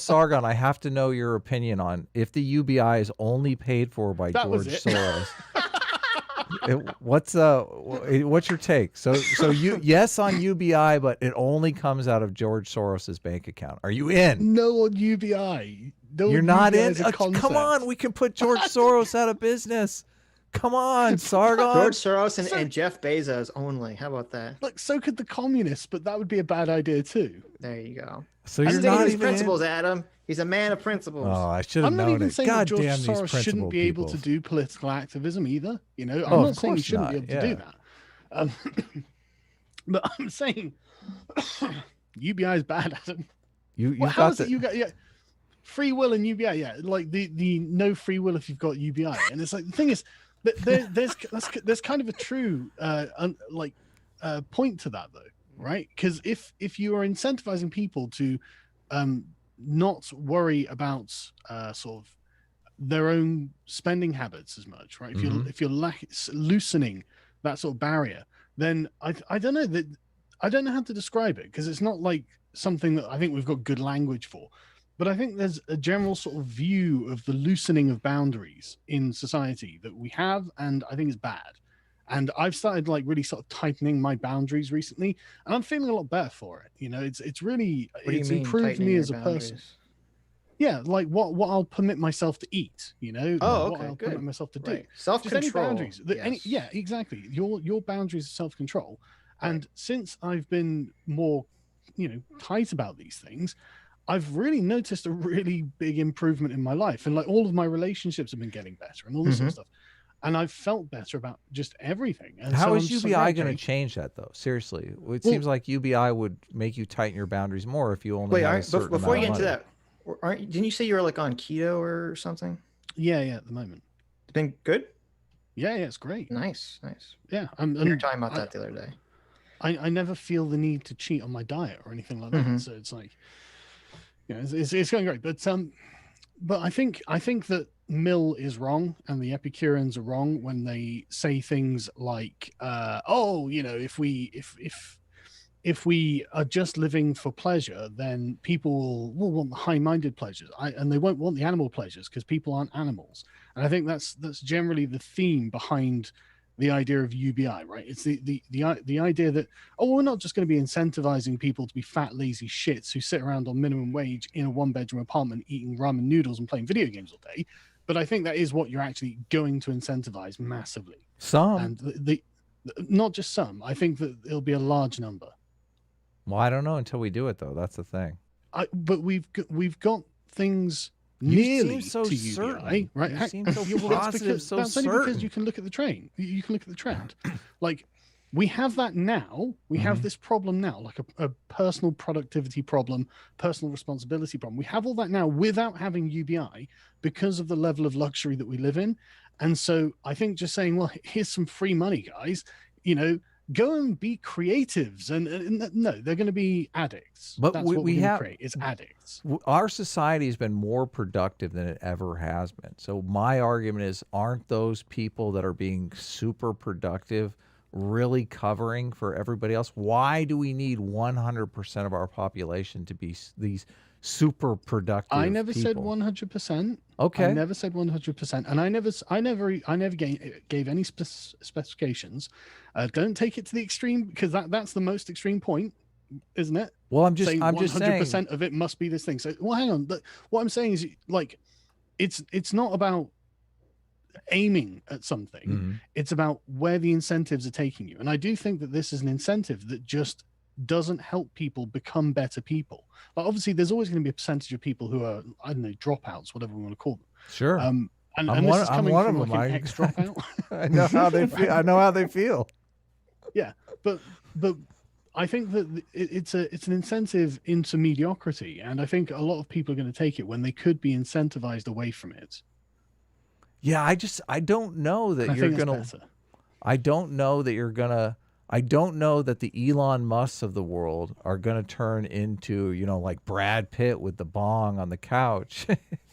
Sargon, I have to know your opinion on if the UBI is only paid for by George Soros. What's your take? So you yes on UBI, but it only comes out of George Soros's bank account. Are you in? No on UBI. No, You're not UBI in. Come on, we can put George Soros out of business. Come on, Sargon. George Soros and Jeff Bezos only. How about that? Look, so could the communists, but that would be a bad idea too. There you go. So you're not even principles, Adam. He's a man of principles. Oh, I should have known it. I'm not even saying that George damn Soros shouldn't be able to do political activism either. You know, I'm not saying he shouldn't be able to do that. But I'm saying UBI is bad, Adam. You got free will and UBI, like the no free will if you've got UBI, and it's like the thing is that there's kind of a true point to that though, right? Because if you are incentivizing people to not worry about sort of their own spending habits as much, right? If you're loosening that sort of barrier, then I don't know that I don't know how to describe it, because it's not like something that I think we've got good language for. But I think there's a general sort of view of the loosening of boundaries in society that we have, and I think it's bad. And I've started like really sort of tightening my boundaries recently, and I'm feeling a lot better for it. You know, it's really improved me as a person. Yeah, like what I'll permit myself to eat. You know, what I'll permit myself to do. Self-control. Just any boundaries. Yeah, exactly. Your boundaries of self-control. And since I've been more, tight about these things, I've really noticed a really big improvement in my life, and like all of my relationships have been getting better and all this sort of stuff. And I've felt better about just everything. And how is UBI going to change that though? Seriously, it seems like UBI would make you tighten your boundaries more if you only have a certain before you get amount into of that, didn't you say you were like on keto or something? Yeah, at the moment. It's been good? Yeah, it's great. Nice. Yeah, we were talking about that the other day. I never feel the need to cheat on my diet or anything like that. So it's like, it's going great. But I think that Mill is wrong and the Epicureans are wrong when they say things like, if we are just living for pleasure, then people will want the high-minded pleasures, and they won't want the animal pleasures because people aren't animals. And I think that's generally the theme behind the idea of UBI, right? It's the idea that, we're not just going to be incentivizing people to be fat, lazy shits who sit around on minimum wage in a one-bedroom apartment eating ramen noodles and playing video games all day. But I think that is what you're actually going to incentivize massively. Some. And not just some. I think that it'll be a large number. Well, I don't know until we do it, though. That's the thing. But we've got things nearly to UBI, right? You seem so positive, so that's only because you can look at the train. You can look at the trend. Like, we have that now. We have this problem now, like a personal productivity problem, personal responsibility problem. We have all that now without having UBI because of the level of luxury that we live in. And so I think just saying, well, here's some free money, guys, go and be creatives. And no, they're going to be addicts. But that's what we have. Create is addicts. Our society has been more productive than it ever has been. So my argument is, aren't those people that are being super productive really covering for everybody else? Why do we need 100% of our population to be these super productive I never people? Said 100%. Okay. I never said 100%, and I never gave any specifications. Don't take it to the extreme, because that's the most extreme point, isn't it? Well, I'm just saying 100% of it must be this thing. So, well, hang on. What I'm saying is, like, it's not about aiming at something. It's about where the incentives are taking you. And I do think that this is an incentive that just doesn't help people become better people. Like, obviously there's always going to be a percentage of people who are, I don't know, dropouts, whatever we want to call them. Sure. And this is coming from like an ex-dropout. I know how they feel. I know how they feel. Yeah, but I think that it's an incentive into mediocrity, and I think a lot of people are going to take it when they could be incentivized away from it. Yeah, I don't know that you're going to. I don't know that you're going to. I don't know that the Elon Musks of the world are going to turn into, like Brad Pitt with the bong on the couch,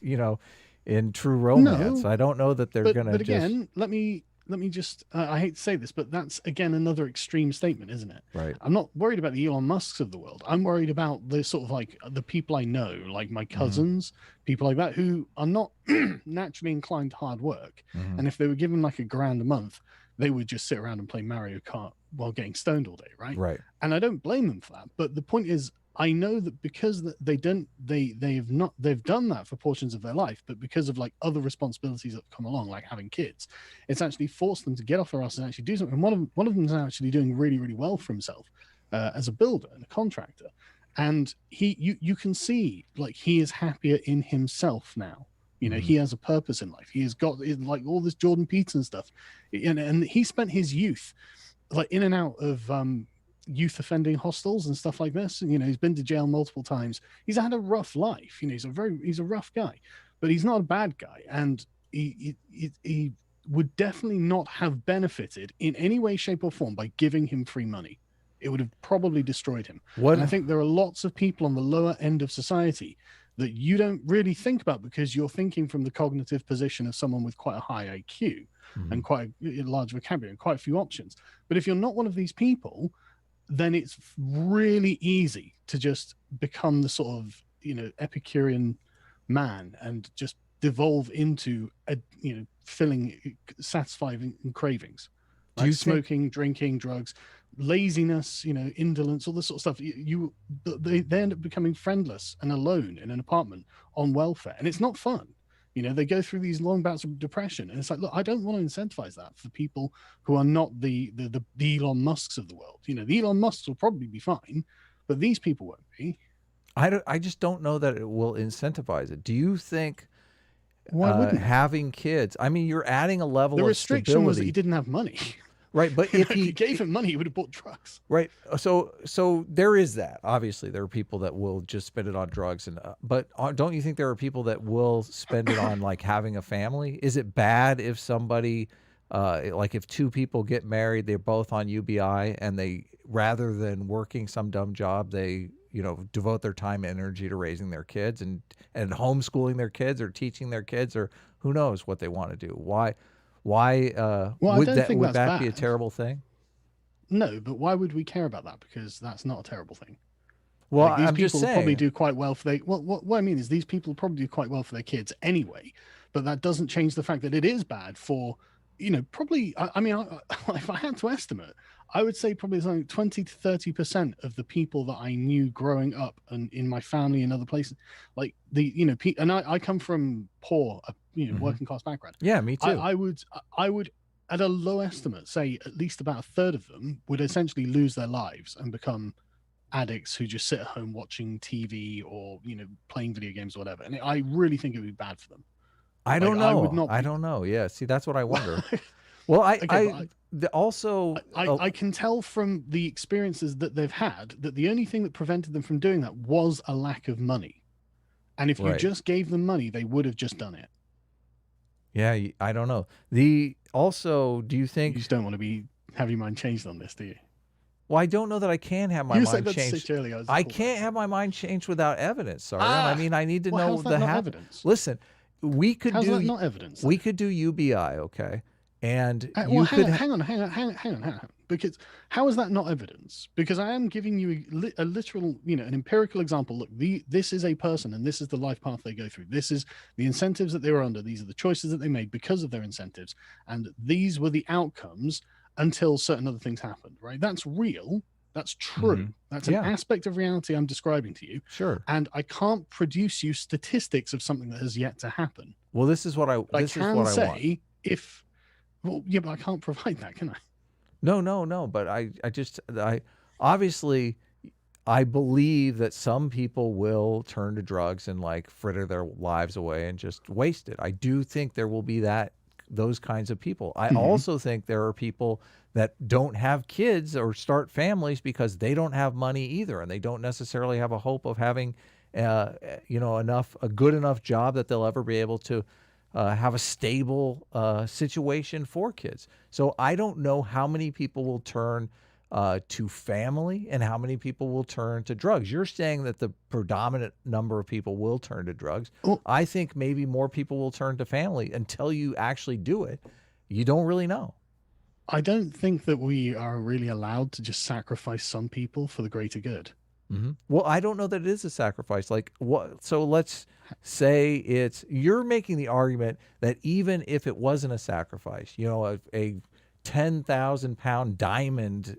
in True Romance. No, I don't know that they're going to. But again, let me let me just, I hate to say this, but that's again another extreme statement, isn't it? Right. I'm not worried about the Elon Musks of the world. I'm worried about the sort of like the people I know, like my cousins, people like that, who are not naturally inclined to hard work. And if they were given like $1,000 a month, they would just sit around and play Mario Kart while getting stoned all day, right? Right. And I don't blame them for that. But the point is, I know that because they've done that for portions of their life, but because of like other responsibilities that come along, like having kids, it's actually forced them to get off their ass and actually do something. And one of them is actually doing really, really well for himself as a builder and a contractor. And you can see like he is happier in himself now. You know, he has a purpose in life. He has got like all this Jordan Peterson stuff, and he spent his youth like in and out of youth offending hostels and stuff like this. You know, he's been to jail multiple times. He's had a rough life. You know, he's a rough guy, but he's not a bad guy. And he would definitely not have benefited in any way, shape, or form by giving him free money. It would have probably destroyed him. And I think there are lots of people on the lower end of society that you don't really think about because you're thinking from the cognitive position of someone with quite a high IQ and quite a large vocabulary and quite a few options. But if you're not one of these people, then it's really easy to just become the sort of, you know, Epicurean man and just devolve into a, you know, satisfying cravings. Do Like you smoking, drinking, drugs, laziness, you know, indolence, all this sort of stuff. They end up becoming friendless and alone in an apartment on welfare, and it's not fun. You know, they go through these long bouts of depression, and it's like, look, I don't want to incentivize that for people who are not the Elon Musks of the world. You know, the Elon Musks will probably be fine, but these people won't be. I just don't know that it will incentivize it. Do you think Why wouldn't it? having kids? I mean, you're adding a level The of restriction stability. was that he didn't have money. Right, but If you gave him money, he would have bought drugs. right, so there is that. Obviously, there are people that will just spend it on drugs, and but don't you think there are people that will spend it on like having a family? Is it bad if somebody, like if two people get married, they're both on UBI, and they rather than working some dumb job, they devote their time and energy to raising their kids and homeschooling their kids or teaching their kids or who knows what they want to do? Why? Would that be a terrible thing? No, but why would we care about that? Because that's not a terrible thing. Well, like, these I'm people just saying. probably do quite well for what I mean is these people probably do quite well for their kids anyway, but that doesn't change the fact that it is bad for, probably. I mean, if I had to estimate, I would say probably something 20 to 30% of the people that I knew growing up and in my family and other places, like and I come from poor, working class background. Yeah, me too. I would, at a low estimate, say at least about a third of them would essentially lose their lives and become addicts who just sit at home watching TV or playing video games or whatever. And I really think it would be bad for them. I don't know. I don't know. Yeah, see, that's what I wonder. Well, I can tell from the experiences that they've had that the only thing that prevented them from doing that was a lack of money. And if you just gave them money, they would have just done it. Yeah, I don't know. Do you think... You just don't want to have your mind changed on this, do you? Well, I don't know that I can have my mind changed. I can't have my mind changed without evidence, Sargon. I mean, I need to know how's that not evidence? Listen, we could how's do... that not evidence? We could do UBI, okay? And hang on. Because how is that not evidence? Because I am giving you a literal, an empirical example. Look, this is a person and this is the life path they go through. This is the incentives that they were under. These are the choices that they made because of their incentives. And these were the outcomes until certain other things happened, right? That's real. That's true. That's an aspect of reality I'm describing to you. Sure. And I can't produce you statistics of something that has yet to happen. Well, this is what I want. Well, yeah, but I can't provide that, can I? No. But I obviously, I believe that some people will turn to drugs and like fritter their lives away and just waste it. I do think there will be those kinds of people. I also think there are people that don't have kids or start families because they don't have money either, and they don't necessarily have a hope of having, a good enough job that they'll ever be able to have a stable situation for kids. So I don't know how many people will turn to family and how many people will turn to drugs. You're saying that the predominant number of people will turn to drugs. Oh. I think maybe more people will turn to family until you actually do it. You don't really know. I don't think that we are really allowed to just sacrifice some people for the greater good. Well, I don't know that it is a sacrifice. Like what? So let's say you're making the argument that even if it wasn't a sacrifice, a 10,000-pound diamond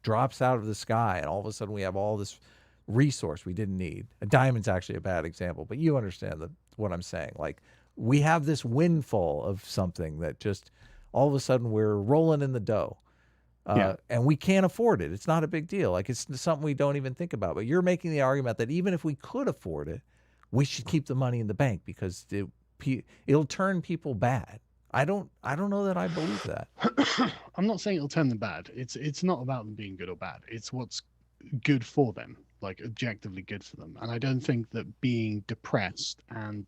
drops out of the sky, and all of a sudden we have all this resource we didn't need. A diamond's actually a bad example, but you understand what I'm saying. Like we have this windfall of something that just all of a sudden we're rolling in the dough. And we can't afford it. It's not a big deal. Like it's something we don't even think about. But you're making the argument that even if we could afford it, we should keep the money in the bank because it'll turn people bad. I don't know that I believe that. I'm not saying it'll turn them bad. It's not about them being good or bad. It's what's good for them, like objectively good for them. And I don't think that being depressed and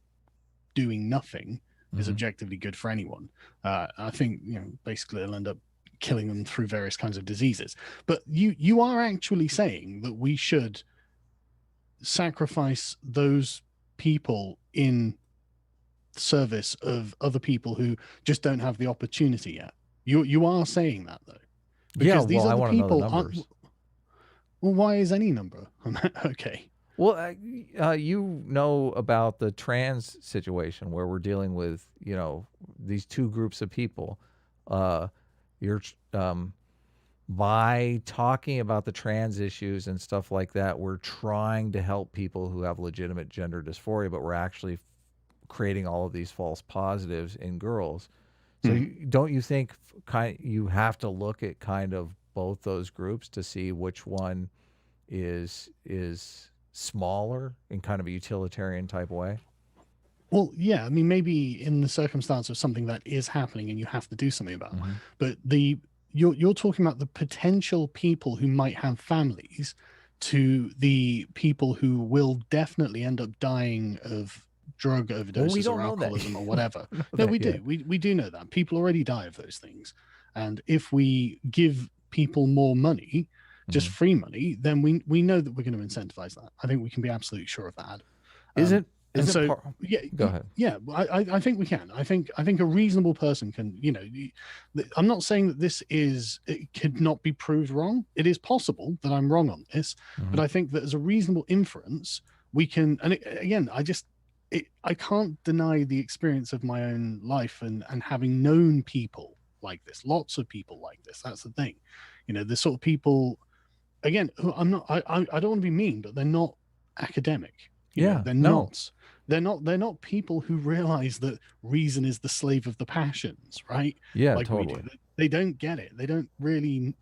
doing nothing is objectively good for anyone. I think basically it'll end up killing them through various kinds of diseases. But you are actually saying that we should sacrifice those people in service of other people who just don't have the opportunity yet. You are saying that though, because these other people aren't. Well, why is any number? Okay. Well, you know about the trans situation where we're dealing with these two groups of people. By talking about the trans issues and stuff like that, we're trying to help people who have legitimate gender dysphoria, but we're actually creating all of these false positives in girls. So don't you think you have to look at kind of both those groups to see which one is smaller in kind of a utilitarian type way? Well, yeah, I mean, maybe in the circumstance of something that is happening and you have to do something about it. But you're talking about the potential people who might have families to the people who will definitely end up dying of drug overdoses or alcoholism or whatever. No, we do. We do know that. People already die of those things. And if we give people more money, just free money, then we know that we're going to incentivize that. I think we can be absolutely sure of that. Go ahead. Yeah, I think we can. I think a reasonable person can. I'm not saying that it could not be proved wrong. It is possible that I'm wrong on this, but I think that as a reasonable inference, we can. And again, I can't deny the experience of my own life and having known people like this, lots of people like this. That's the thing. The sort of people. Again, who I don't want to be mean, but they're not academic. They're not. They're not people who realize that reason is the slave of the passions, right? Yeah, like totally. We do. They don't get it. They don't really,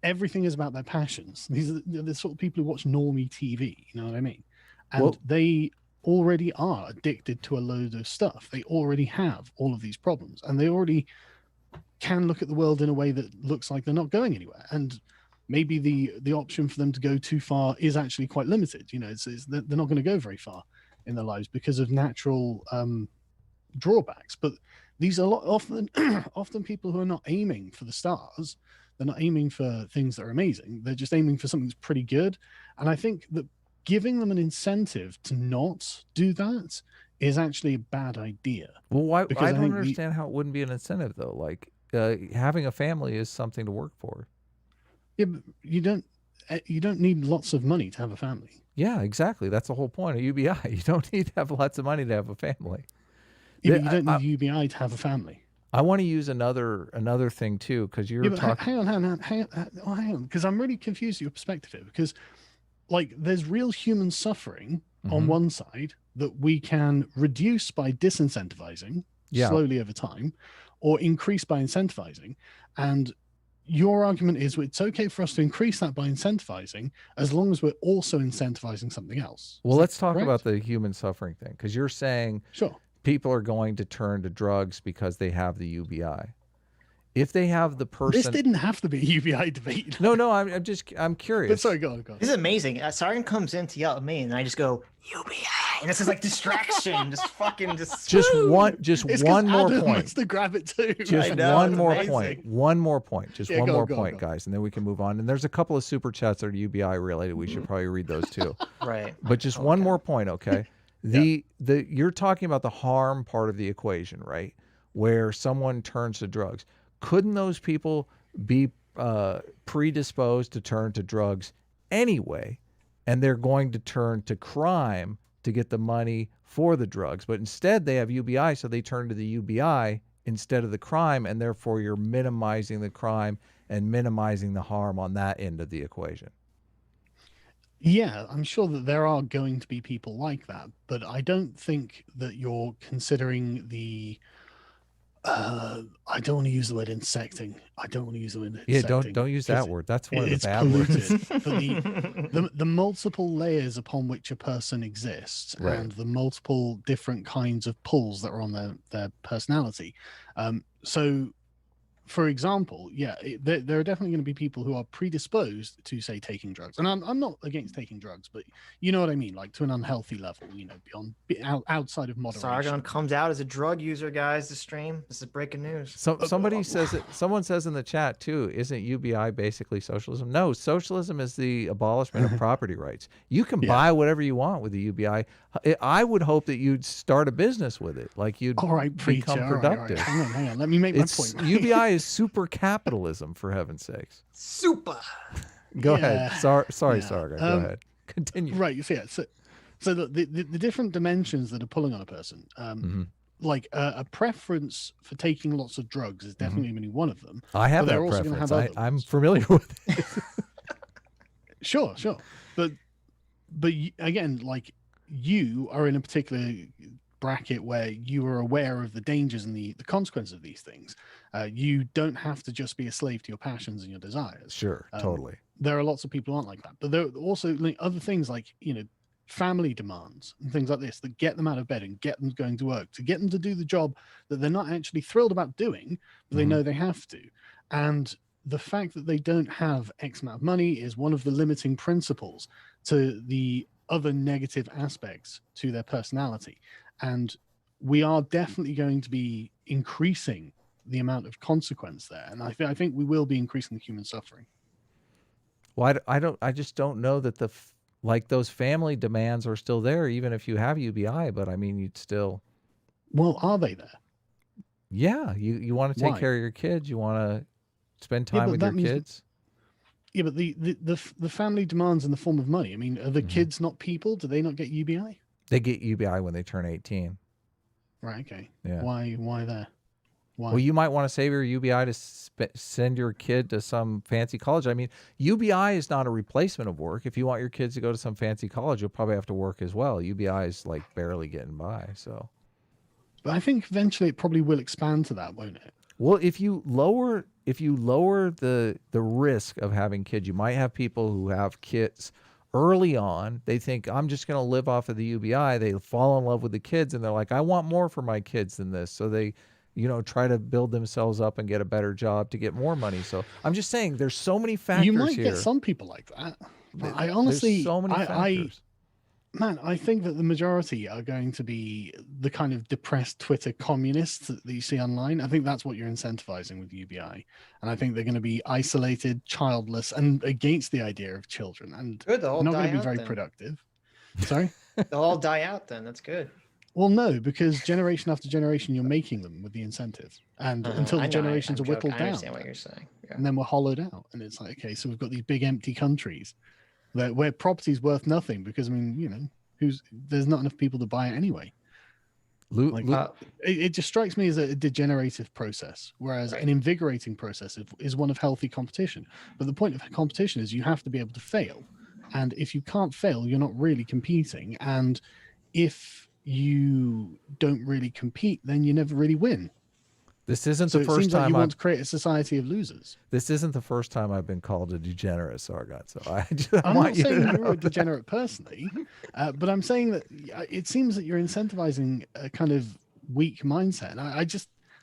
everything is about their passions. These are the sort of people who watch normie TV, you know what I mean? And they already are addicted to a load of stuff. They already have all of these problems, and they already can look at the world in a way that looks like they're not going anywhere. And maybe the option for them to go too far is actually quite limited. They're not going to go very far in their lives because of natural drawbacks. But these are often people who are not aiming for the stars. They're not aiming for things that are amazing. They're just aiming for something that's pretty good. And I think that giving them an incentive to not do that is actually a bad idea. Well, why? I don't understand how it wouldn't be an incentive though. Like having a family is something to work for. Yeah, but you don't need lots of money to have a family. Yeah, exactly. That's the whole point of UBI. You don't need to have lots of money to have a family. Yeah, but you don't need UBI to have a family. I want to use another thing too, because you're talking. Hang on, because I'm really confused at your perspective here. Because, like, there's real human suffering on one side that we can reduce by disincentivizing slowly over time, or increase by incentivizing. And your argument is it's okay for us to increase that by incentivizing as long as we're also incentivizing something else. Well, let's talk about the human suffering thing, because you're saying people are going to turn to drugs because they have the UBI. If they have the person, this didn't have to be a UBI debate. No, I'm curious. But sorry, go on. This is amazing. Sargon comes in to yell at me, and I just go UBI, and this is like distraction, just one more point. Wants to grab it too. Just one more point. One more point. Just one more point, guys, and then we can move on. And there's a couple of super chats that are UBI related. We should probably read those too. Right. But just one more point, okay? You're talking about the harm part of the equation, right? Where someone turns to drugs. couldn't those people be predisposed to turn to drugs anyway, and they're going to turn to crime to get the money for the drugs? But instead they have UBI, so they turn to the UBI instead of the crime, and therefore you're minimizing the crime and minimizing the harm on that end of the equation. Yeah, I'm sure that there are going to be people like that, but I don't think that you're considering the I don't want to use the word insecting. I don't want to use the word insecting. Yeah, don't use that word. That's one of the It's bad words. polluted. But the multiple layers upon which a person exists, Right. and the multiple different kinds of pulls that are on their personality. So, for example, there are definitely going to be people who are predisposed to, say, taking drugs, and I'm not against taking drugs, but you know what I mean, like to an unhealthy level, beyond outside of moderation. Sargon comes out as a drug user, guys. The stream. This is breaking news. So somebody says it. Someone says in the chat too. Isn't UBI basically socialism? No, socialism is the abolishment of property rights. You can buy whatever you want with the UBI. I would hope that you'd start a business with it, like you'd All right, preacher. become productive. All right. Hang on. Let me make my point. UBI is super capitalism, for heaven's sakes. Super. Go ahead. Sorry, Yeah. Sargon. Go ahead. Continue. Right. So the different dimensions that are pulling on a person, like a preference for taking lots of drugs is definitely going to be one of them. I have But that they're also gonna preference. have other I'm ones. familiar with it. Sure. But again, like, you are in a particular bracket where you are aware of the dangers and the consequences of these things. You don't have to just be a slave to your passions and your desires. Sure, totally. There are lots of people who aren't like that, but there are also like other things like, family demands and things like this that get them out of bed and get them going to work, to get them to do the job that they're not actually thrilled about doing, but they know they have to. And the fact that they don't have X amount of money is one of the limiting principles to the other negative aspects to their personality. And we are definitely going to be increasing the amount of consequence there. And I think we will be increasing the human suffering. Well, I just don't know that like those family demands are still there, even if you have UBI, but I mean, you'd still. Well, are they there? Yeah. You want to take Why? care of your kids. You want to spend time but with that your means kids. Yeah, but the family demands in the form of money. I mean, are the kids not people? Do they not get UBI? They get UBI when they turn 18. Right. Okay. Yeah. Why there? Why? Well, you might want to save your UBI to send your kid to some fancy college. I mean, UBI is not a replacement of work. If you want your kids to go to some fancy college, you'll probably have to work as well. UBI is like barely getting by. So, But I think eventually it probably will expand to that, won't it? well, if you lower the risk of having kids, you might have people who have kids early on. They think, I'm just going to live off of the UBI. They fall in love with the kids and they're like, I want more for my kids than this. So they, try to build themselves up and get a better job to get more money. So I'm just saying there's so many factors You might here. get some people like that. But I honestly, there's so many factors. I think that the majority are going to be the kind of depressed Twitter communists that you see online. I think that's what you're incentivizing with UBI. And I think they're going to be isolated, childless, and against the idea of children. And Good, they'll all not die going to be out very then. productive. Sorry? They'll all die out then. That's good. Well, no, because generation after generation, you're making them with the incentives. And until I the know, generations I'm are whittled joking. I down. understand what you're saying. Yeah. And then we're hollowed out. And it's like, okay, so we've got these big empty countries where property's worth nothing because, I mean, there's not enough people to buy it anyway. It just strikes me as a degenerative process, whereas an invigorating process is one of healthy competition. But the point of competition is you have to be able to fail. And if you can't fail, you're not really competing. And if you don't really compete, then you never really win. This isn't So the it first seems like time you want to create a society of losers. This isn't the first time I've been called a degenerate, Sargon. So I'm not saying you're a degenerate personally, but I'm saying that it seems that you're incentivizing a kind of weak mindset. And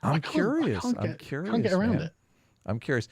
I'm curious. I can't get around it. I'm curious.